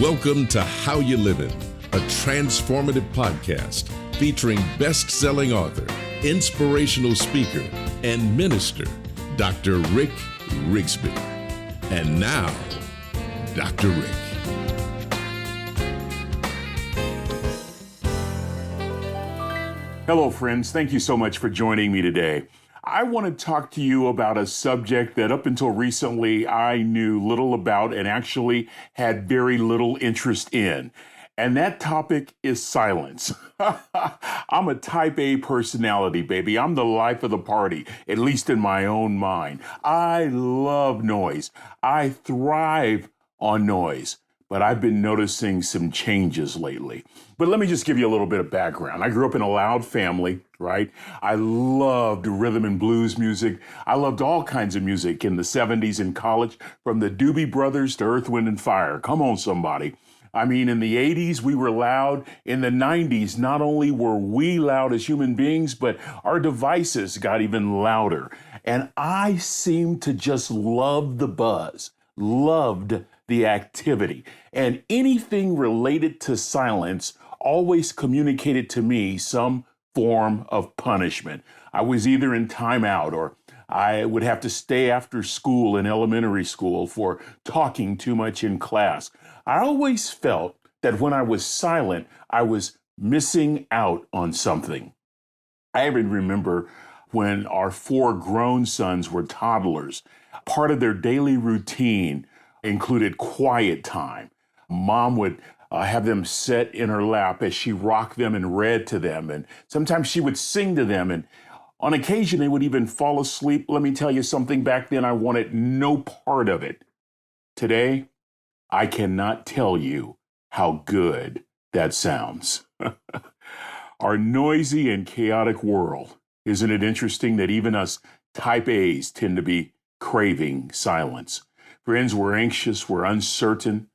Welcome to How You Livin', a transformative podcast featuring best-selling author, inspirational speaker, and minister, Dr. Rick Rigsby. And now, Dr. Rick. Hello, friends. Thank you so much for joining me today. I want to talk to you about a subject that up until recently I knew little about and actually had very little interest in. And that topic is silence. I'm a type A personality, baby. I'm the life of the party, at least in my own mind. I love noise. I thrive on noise. But I've been noticing some changes lately. But let me just give you a little bit of background. I grew up in a loud family, right? I loved rhythm and blues music. I loved all kinds of music in the 70s in college, from the Doobie Brothers to Earth, Wind and Fire. Come on, somebody. I mean, in the 80s, we were loud. In the 90s, not only were we loud as human beings, but our devices got even louder. And I seemed to just love the buzz, loved the activity. And anything related to silence always communicated to me some form of punishment. I was either in timeout or I would have to stay after school in elementary school for talking too much in class. I always felt that when I was silent, I was missing out on something. I even remember when our 4 grown sons were toddlers, part of their daily routine included quiet time. Mom would have them sit in her lap as she rocked them and read to them. And sometimes she would sing to them. And on occasion, they would even fall asleep. Let me tell you something, back then I wanted no part of it. Today, I cannot tell you how good that sounds. Our noisy and chaotic world. Isn't it interesting that even us type A's tend to be craving silence? Friends, we're anxious, we're uncertain,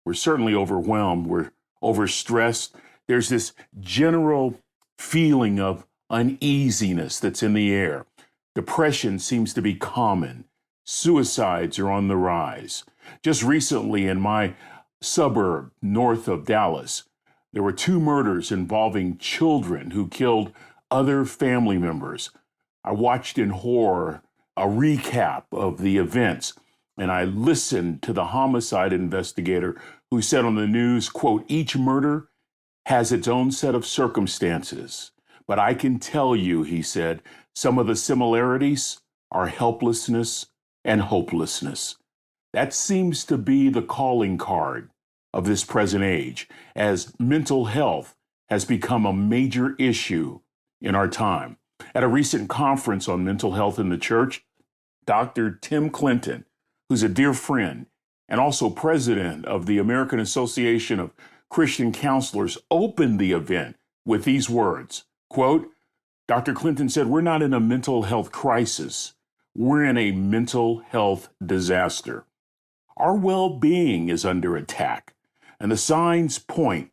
we're certainly overwhelmed, we're overstressed. There's this general feeling of uneasiness that's in the air. Depression seems to be common. Suicides are on the rise. Just recently in my suburb north of Dallas, there were 2 murders involving children who killed other family members. I watched in horror a recap of the events. And I listened to the homicide investigator who said on the news, quote, "Each murder has its own set of circumstances. But I can tell you," he said, "some of the similarities are helplessness and hopelessness." That seems to be the calling card of this present age, as mental health has become a major issue in our time. At a recent conference on mental health in the church, Dr. Tim Clinton, who's a dear friend and also president of the American Association of Christian Counselors, opened the event with these words, quote, Dr. Clinton said, "We're not in a mental health crisis. We're in a mental health disaster. Our well-being is under attack, and the signs point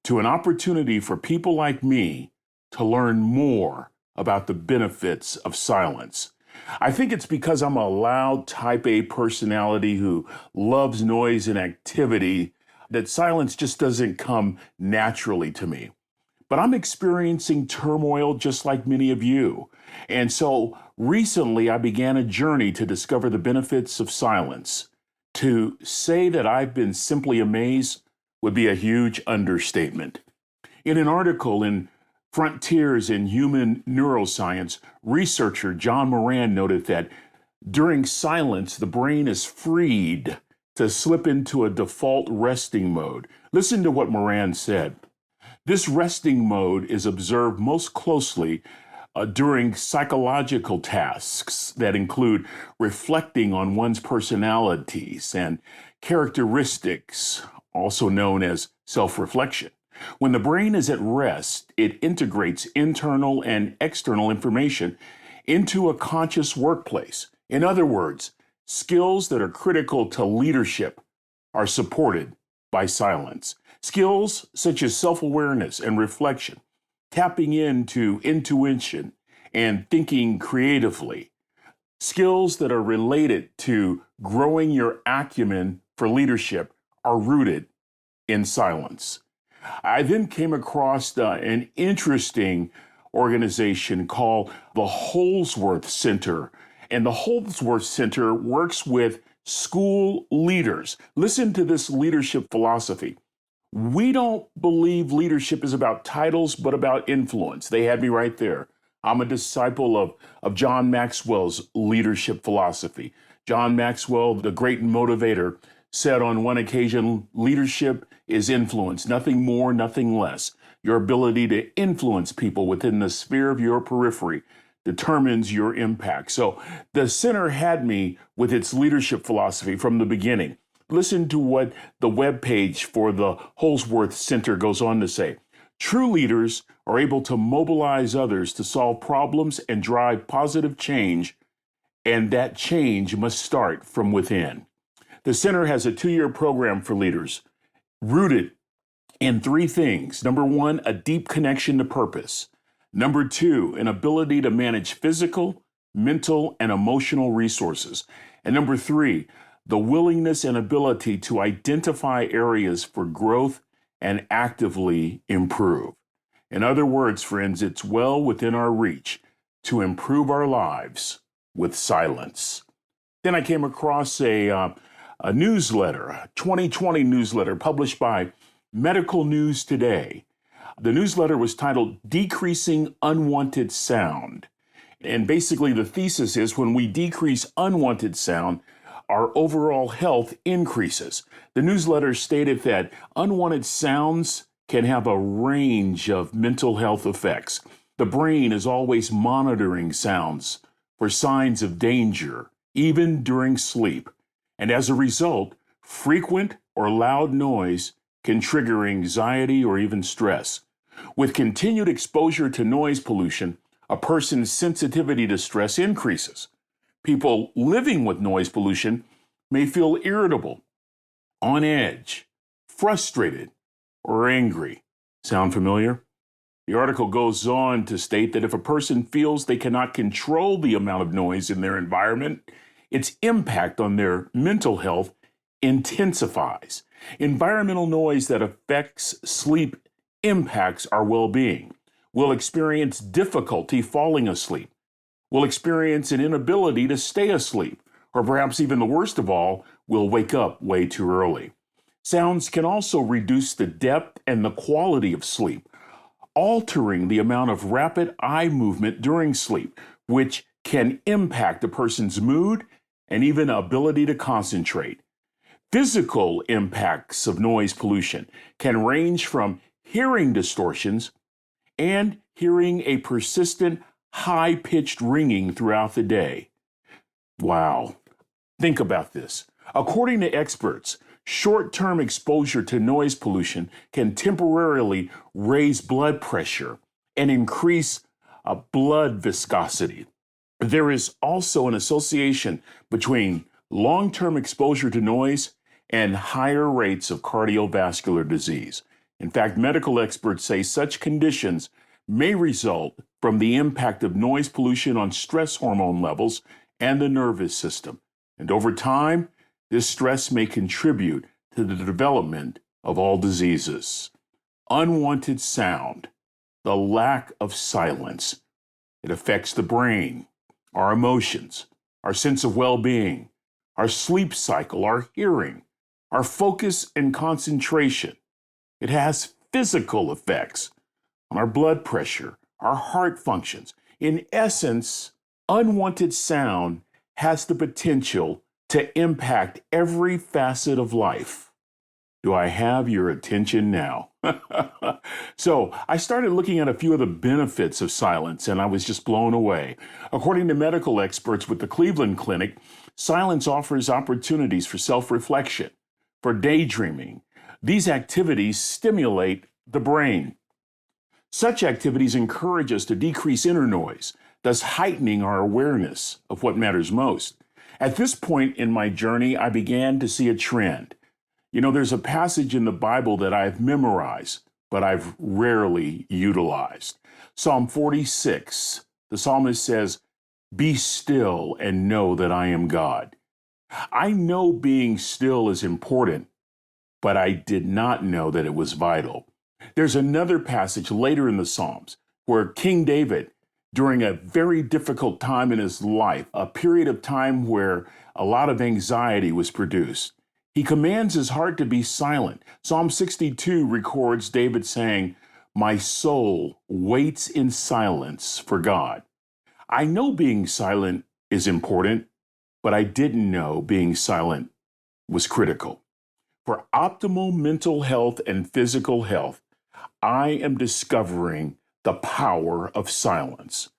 to an opportunity for people like me to learn more about the benefits of silence." I think it's because I'm a loud type A personality who loves noise and activity that silence just doesn't come naturally to me. But I'm experiencing turmoil just like many of you. And so recently I began a journey to discover the benefits of silence. To say that I've been simply amazed would be a huge understatement. In an article in Frontiers in Human Neuroscience, researcher John Moran noted that during silence, the brain is freed to slip into a default resting mode. Listen to what Moran said. This resting mode is observed most closely during psychological tasks that include reflecting on one's personalities and characteristics, also known as self-reflection. When the brain is at rest, it integrates internal and external information into a conscious workplace. In other words, skills that are critical to leadership are supported by silence. Skills such as self-awareness and reflection, tapping into intuition and thinking creatively. Skills that are related to growing your acumen for leadership are rooted in silence. I then came across an interesting organization called the Holsworth Center. And the Holsworth Center works with school leaders. Listen to this leadership philosophy. We don't believe leadership is about titles, but about influence. They had me right there. I'm a disciple of John Maxwell's leadership philosophy. John Maxwell, the great motivator, said on one occasion, leadership is influence, nothing more, nothing less. Your ability to influence people within the sphere of your periphery determines your impact. So the center had me with its leadership philosophy from the beginning. Listen to what the webpage for the Holsworth Center goes on to say. True leaders are able to mobilize others to solve problems and drive positive change, and that change must start from within. The center has a 2-year program for leaders rooted in 3 things. Number 1, a deep connection to purpose. Number 2, an ability to manage physical, mental, and emotional resources. And number 3, the willingness and ability to identify areas for growth and actively improve. In other words, friends, it's well within our reach to improve our lives with silence. Then I came across a newsletter, a 2020 newsletter published by Medical News Today. The newsletter was titled Decreasing Unwanted Sound. And basically the thesis is when we decrease unwanted sound, our overall health increases. The newsletter stated that unwanted sounds can have a range of mental health effects. The brain is always monitoring sounds for signs of danger, even during sleep. And as a result, frequent or loud noise can trigger anxiety or even stress. With continued exposure to noise pollution, a person's sensitivity to stress increases. People living with noise pollution may feel irritable, on edge, frustrated, or angry. Sound familiar? The article goes on to state that if a person feels they cannot control the amount of noise in their environment, its impact on their mental health intensifies. Environmental noise that affects sleep impacts our well-being. We'll experience difficulty falling asleep. We'll experience an inability to stay asleep. Or perhaps even the worst of all, we'll wake up way too early. Sounds can also reduce the depth and the quality of sleep, altering the amount of rapid eye movement during sleep, which can impact a person's mood and even ability to concentrate. Physical impacts of noise pollution can range from hearing distortions and hearing a persistent, high-pitched ringing throughout the day. Wow. Think about this. According to experts, short-term exposure to noise pollution can temporarily raise blood pressure and increase blood viscosity. There is also an association between long-term exposure to noise and higher rates of cardiovascular disease. In fact, medical experts say such conditions may result from the impact of noise pollution on stress hormone levels and the nervous system. And over time, this stress may contribute to the development of all diseases. Unwanted sound, the lack of silence, it affects the brain, our emotions, our sense of well-being, our sleep cycle, our hearing, our focus and concentration. It has physical effects on our blood pressure, our heart functions. In essence, unwanted sound has the potential to impact every facet of life. Do I have your attention now? So I started looking at a few of the benefits of silence, and I was just blown away. According to medical experts with the Cleveland Clinic, silence offers opportunities for self-reflection, for daydreaming. These activities stimulate the brain. Such activities encourage us to decrease inner noise, thus heightening our awareness of what matters most. At this point in my journey, I began to see a trend. You know, there's a passage in the Bible that I've memorized, but I've rarely utilized. Psalm 46, the psalmist says, "Be still and know that I am God." I know being still is important, but I did not know that it was vital. There's another passage later in the Psalms where King David, during a very difficult time in his life, a period of time where a lot of anxiety was produced, he commands his heart to be silent. Psalm 62 records David saying, "My soul waits in silence for God." I know being silent is important, but I didn't know being silent was critical. For optimal mental health and physical health, I am discovering the power of silence.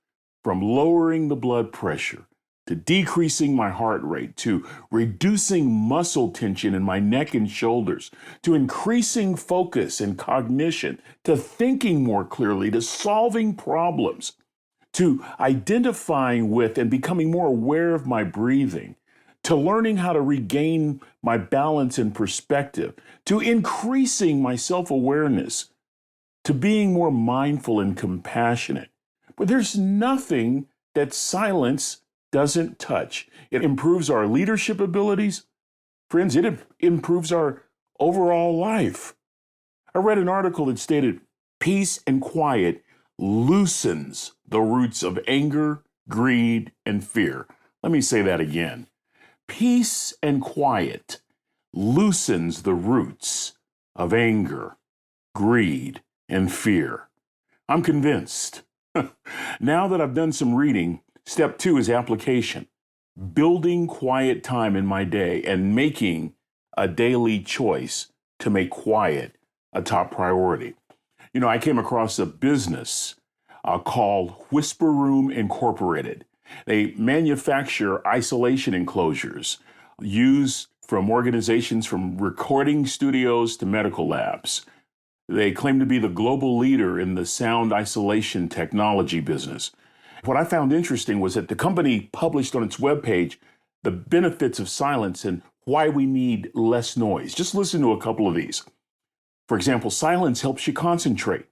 From lowering the blood pressure, to decreasing my heart rate, to reducing muscle tension in my neck and shoulders, to increasing focus and cognition, to thinking more clearly, to solving problems, to identifying with and becoming more aware of my breathing, to learning how to regain my balance and perspective, to increasing my self-awareness, to being more mindful and compassionate. But there's nothing that silence doesn't touch. It improves our leadership abilities. Friends, it improves our overall life. I read an article that stated, peace and quiet loosens the roots of anger, greed, and fear. Let me say that again. Peace and quiet loosens the roots of anger, greed, and fear. I'm convinced. Now that I've done some reading, step 2 is application. Building quiet time in my day and making a daily choice to make quiet a top priority. You know, I came across a business called Whisper Room Incorporated. They manufacture isolation enclosures used from organizations from recording studios to medical labs. They claim to be the global leader in the sound isolation technology business. What I found interesting was that the company published on its webpage the benefits of silence and why we need less noise. Just listen to a couple of these. For example, silence helps you concentrate.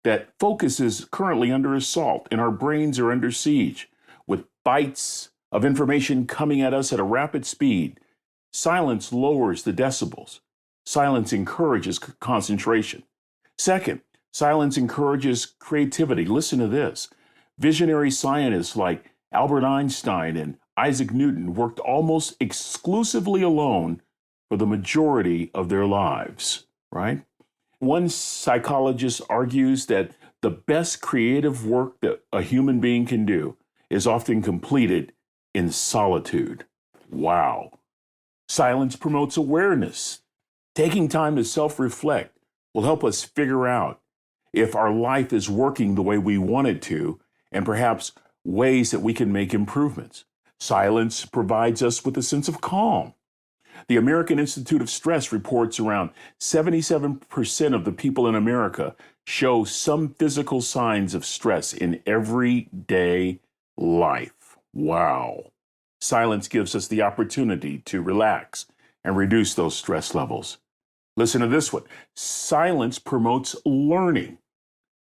That focus is currently under assault and our brains are under siege with bites of information coming at us at a rapid speed. Silence lowers the decibels. Silence encourages concentration. Second, silence encourages creativity. Listen to this. Visionary scientists like Albert Einstein and Isaac Newton worked almost exclusively alone for the majority of their lives, right? One psychologist argues that the best creative work that a human being can do is often completed in solitude. Wow. Silence promotes awareness. Taking time to self-reflect will help us figure out if our life is working the way we want it to, and perhaps ways that we can make improvements. Silence provides us with a sense of calm. The American Institute of Stress reports around 77% of the people in America show some physical signs of stress in everyday life. Wow. Silence gives us the opportunity to relax and reduce those stress levels. Listen to this one. Silence promotes learning.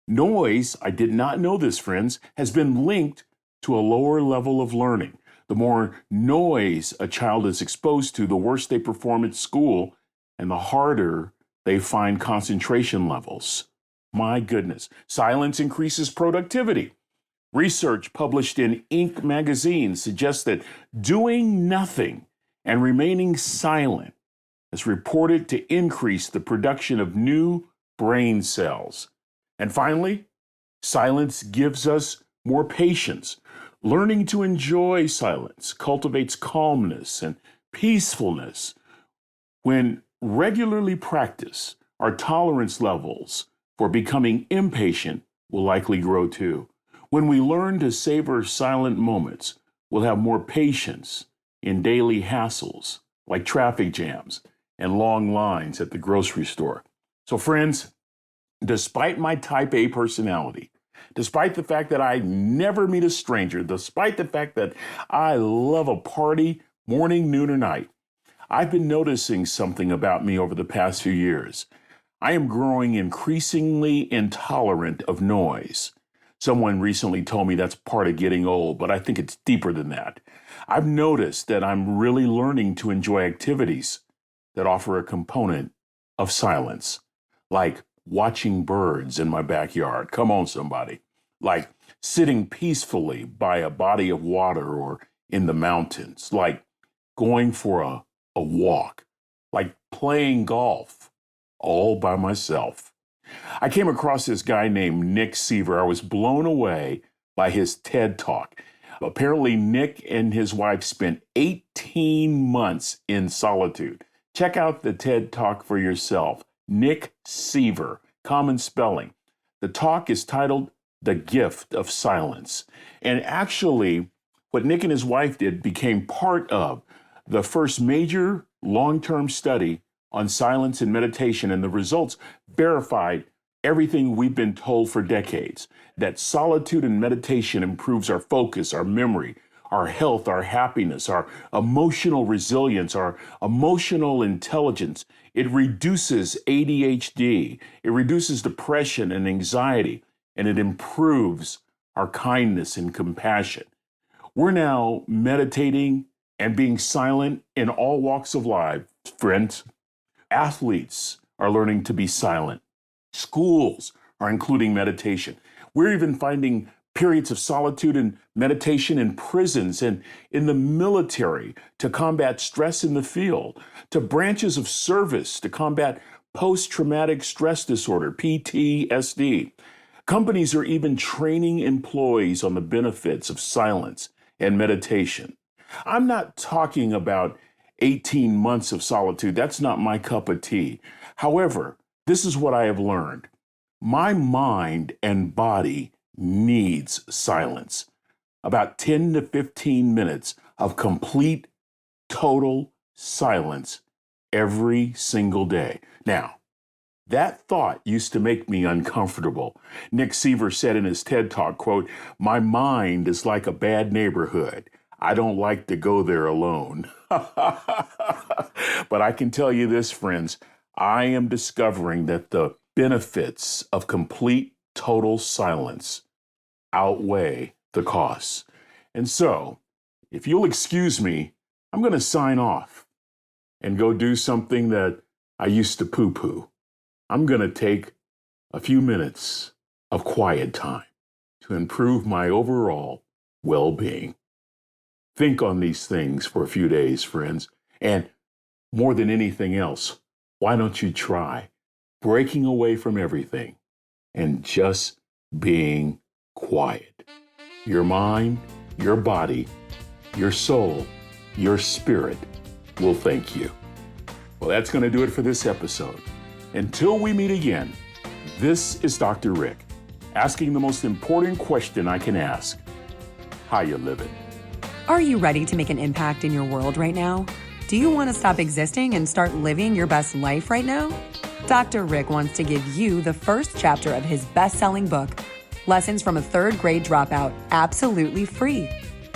Noise, I did not know this, friends, has been linked to a lower level of learning. The more noise a child is exposed to, the worse they perform at school and the harder they find concentration levels. My goodness. Silence increases productivity. Research published in Inc. magazine suggests that doing nothing and remaining silent is reported to increase the production of new brain cells. And finally, silence gives us more patience. Learning to enjoy silence cultivates calmness and peacefulness. When regularly practiced, our tolerance levels for becoming impatient will likely grow too. When we learn to savor silent moments, we'll have more patience in daily hassles like traffic jams and long lines at the grocery store. So friends, despite my type A personality, despite the fact that I never meet a stranger, despite the fact that I love a party morning, noon, or night, I've been noticing something about me over the past few years. I am growing increasingly intolerant of noise. Someone recently told me that's part of getting old, but I think it's deeper than that. I've noticed that I'm really learning to enjoy activities that offer a component of silence, like watching birds in my backyard. Come on, somebody. Like sitting peacefully by a body of water or in the mountains, like going for a walk, like playing golf all by myself. I came across this guy named Nick Seaver. I was blown away by his TED Talk. Apparently, Nick and his wife spent 18 months in solitude. Check out the TED Talk for yourself. Nick Seaver, common spelling. The talk is titled The Gift of Silence. And actually, what Nick and his wife did became part of the first major long-term study on silence and meditation, and the results verified everything we've been told for decades, that solitude and meditation improves our focus, our memory, our health, our happiness, our emotional resilience, our emotional intelligence. It reduces ADHD, it reduces depression and anxiety, and it improves our kindness and compassion. We're now meditating and being silent in all walks of life, friends. Athletes are learning to be silent. Schools are including meditation. We're even finding periods of solitude and meditation in prisons and in the military to combat stress in the field, to branches of service to combat post-traumatic stress disorder, PTSD. Companies are even training employees on the benefits of silence and meditation. I'm not talking about 18 months of solitude. That's not my cup of tea. However, this is what I have learned. My mind and body needs silence. About 10 to 15 minutes of complete, total silence every single day. Now, that thought used to make me uncomfortable. Nick Seaver said in his TED Talk, quote, "My mind is like a bad neighborhood. I don't like to go there alone." But I can tell you this, friends, I am discovering that the benefits of complete, total silence outweigh the costs. And so, if you'll excuse me, I'm going to sign off and go do something that I used to poo-poo. I'm going to take a few minutes of quiet time to improve my overall well-being. Think on these things for a few days, friends. And more than anything else, why don't you try breaking away from everything and just being quiet? Your mind, your body, your soul, your spirit will thank you. Well, that's going to do it for this episode. Until we meet again, this is Dr. Rick, asking the most important question I can ask. How you living? Are you ready to make an impact in your world right now? Do you want to stop existing and start living your best life right now? Dr. Rick wants to give you the first chapter of his best-selling book, Lessons from a Third Grade Dropout, absolutely free.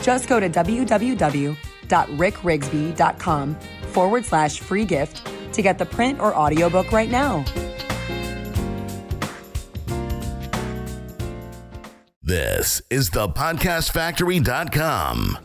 Just go to www.rickrigsby.com/free gift to get the print or audiobook right now. This is thepodcastfactory.com.